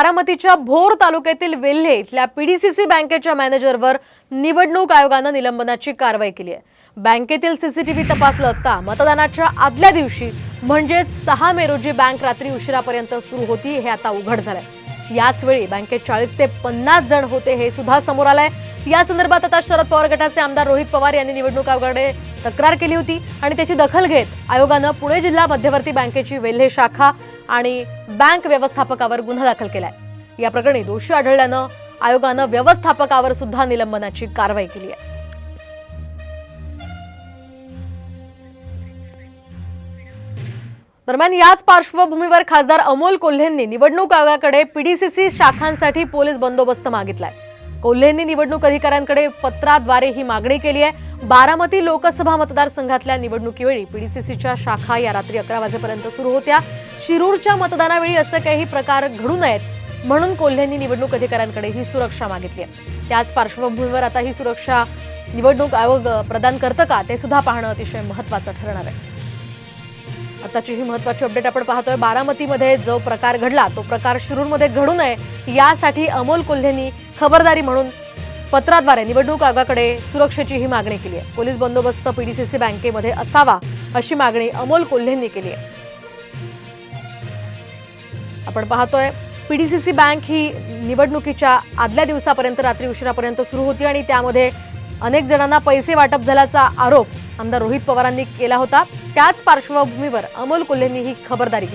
बारामतीच्या भोर तालुक्यातील वेल्हे इथल्या पीडीसीसी बँकेच्या मॅनेजरवर निवडणूक आयोगाने निलंबनाची कारवाई केली आहे। बँकेतील सीसीटीव्ही तपासलं असता मतदानाच्या आदल्या दिवशी म्हणजेच 6 मे रोजी बँक रात्री उशिरापर्यंत सुरू होती हे आता उघड झालंय। याच वेळी बँकेत 40 ते 50 जण होते हे सुद्धा समोर आलंय। या संदर्भात आता शरद पवार गटाचे आमदार रोहित पवार यांनी निवडणूक आयोगाकडे तक्रार केली होती आणि त्याची दखल घेत आयोगाने पुणे जिल्हा मध्यवर्ती बँकेची वेल्हे शाखा आणि बँक व्यवस्थापकावर गुन्हा दाखल केलाय। या प्रकरणी दोषी आढळल्यानं आयोगाने व्यवस्थापकावर सुद्धा निलंबनाची कारवाई केली आहे। दरम्यान याच पार्श्वभूमीवर खासदार अमोल कोल्हेंनी निवडणूक आयोगाकडे पीडीसीसी शाखांसाठी पोलीस बंदोबस्त मागितलाय। कोल्हेंनी निवडणूक अधिकाऱ्यांकडे पत्राद्वारे ही मागणी केली आहे। बारामती लोकसभा मतदारसंघातल्या निवडणुकीवेळी पीडीसीसीच्या शाखा या रात्री 11 वाजेपर्यंत सुरू होत्या। शिरूरच्या मतदानावेळी असे काही प्रकार घडू नयेत म्हणून कोल्हेंनी निवडणूक अधिकाऱ्यांकडे ही सुरक्षा मागितली आहे। त्याच पार्श्वभूमीवर आता ही सुरक्षा निवडणूक आयोग प्रदान करतं का ते सुद्धा पाहणं अतिशय महत्त्वाचं ठरणार आहे। आताची ही महत्त्वाची अपडेट आपण पाहतोय। बारामतीमध्ये जो प्रकार घडला तो प्रकार शिरूरमध्ये घडू नये यासाठी अमोल कोल्हेंनी खबरदारी म्हणून पत्राद्वारे निवडणूक आयोगाकडे सुरक्षेची ही मागणी केली आहे। पोलीस बंदोबस्त पीडीसीसी बँकेमध्ये असावा अशी मागणी अमोल कोल्हेंनी केली आहे। आपण पाहतोय पीडीसीसी बँक ही निवडणुकीच्या आदल्या दिवसापर्यंत रात्री उशिरापर्यंत सुरू होती आणि त्यामध्ये अनेक जणांना पैसे वाटप झाल्याचा आरोप आमदार रोहित पवारांनी केला होता। त्याच पार्श्वभूमीवर अमोल कोल्हेंनी ही खबरदारी घेतली।